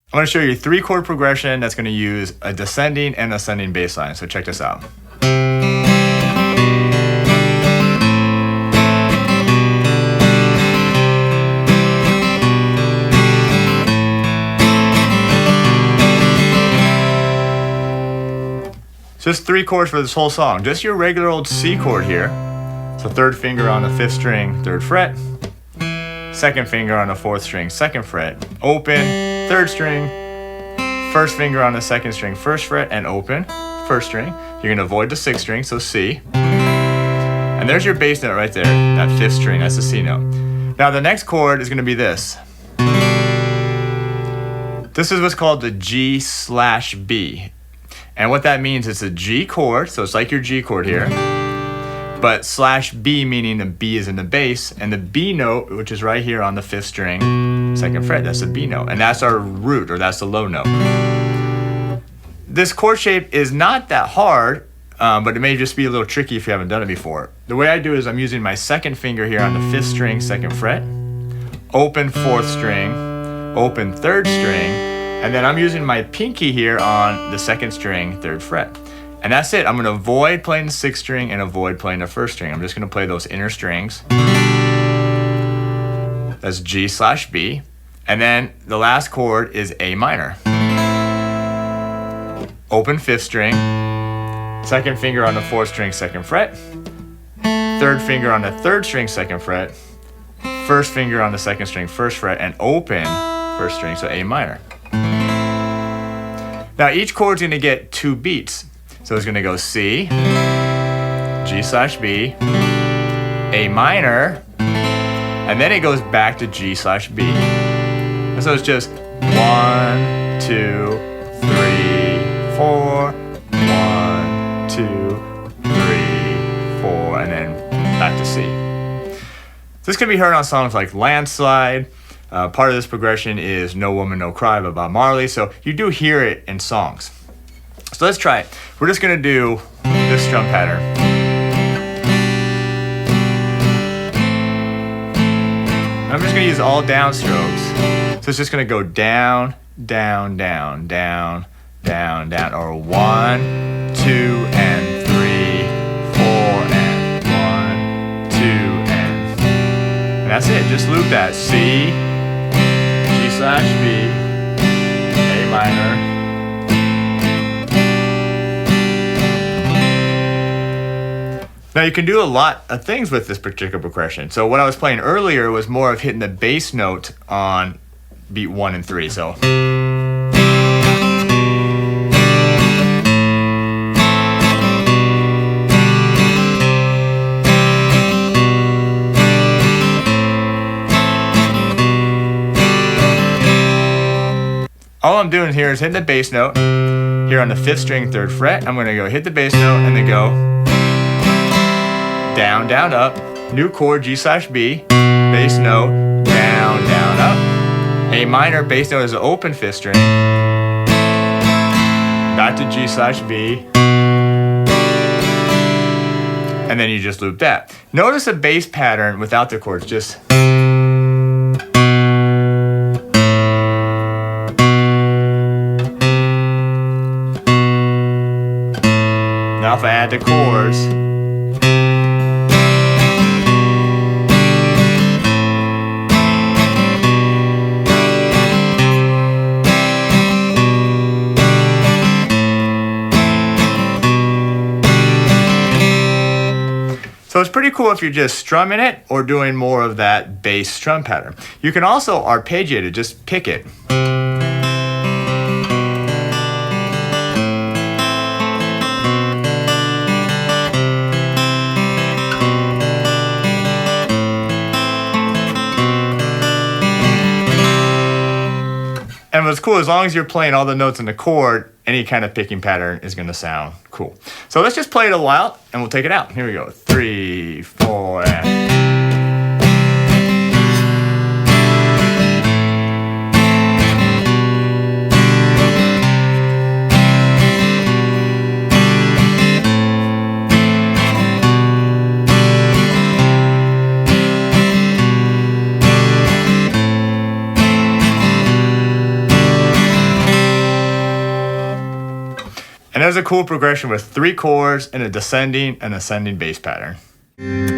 I'm going to show you a 3-chord progression that's going to use a descending and ascending bass line. So check this out. Just 3 chords for this whole song. Just your regular old C chord here. So 3rd finger on the 5th string, 3rd fret. 2nd finger on the 4th string, 2nd fret. Open, 3rd string. 1st finger on the 2nd string, 1st fret, and open, 1st string. You're going to avoid the 6th string, so C. And there's your bass note right there, that 5th string, that's the C note. Now the next chord is going to be this. This is what's called the G/B. And what that means is a G chord, so it's like your G chord here. But /B meaning the B is in the bass, and the B note, which is right here on the 5th string, 2nd fret, that's the B note. And that's our root, or that's the low note. This chord shape is not that hard, but it may just be a little tricky if you haven't done it before. The way I do it is I'm using my 2nd finger here on the 5th string, 2nd fret, open 4th string, open 3rd string, and then I'm using my pinky here on the 2nd string, 3rd fret. And that's it. I'm going to avoid playing the 6th string and avoid playing the 1st string. I'm just going to play those inner strings. That's G/B. And then the last chord is A minor. Open 5th string, 2nd finger on the 4th string, 2nd fret, 3rd finger on the 3rd string, 2nd fret, 1st finger on the 2nd string, 1st fret, and open 1st string, so A minor. Now each chord's going to get 2 beats. So it's going to go C, G/B, A minor, and then it goes back to G/B. And so it's just 1, 2, 3, 4, 1, 2, 3, 4, and then back to C. This can be heard on songs like Landslide. Part of this progression is No Woman, No Cry by Bob Marley, so you do hear it in songs. So let's try it. We're just going to do this strum pattern. I'm just going to use all downstrokes. So it's just going to go down, down, down, down, down, down, or 1, 2, and 3, 4, and 1, 2, and that's it. Just loop that. C, G/B, A minor. Now you can do a lot of things with this particular progression. So what I was playing earlier was more of hitting the bass note on beat 1 and 3. So all I'm doing here is hitting the bass note here on the 5th string, 3rd fret. I'm going to go hit the bass note and then go down, down, up, new chord, G/B, bass note, down, down, up, A minor, bass note is an open 5th string, back to G/B, and then you just loop that. Notice a bass pattern without the chords, just now if I add the chords, so it's pretty cool if you're just strumming it or doing more of that bass strum pattern. You can also arpeggiate it, just pick it. And what's cool, as long as you're playing all the notes in the chord, any kind of picking pattern is going to sound cool. So let's just play it a while and we'll take it out. Here we go. 3, 4, and... And there's a cool progression with 3 chords and a descending and ascending bass pattern. Ooh.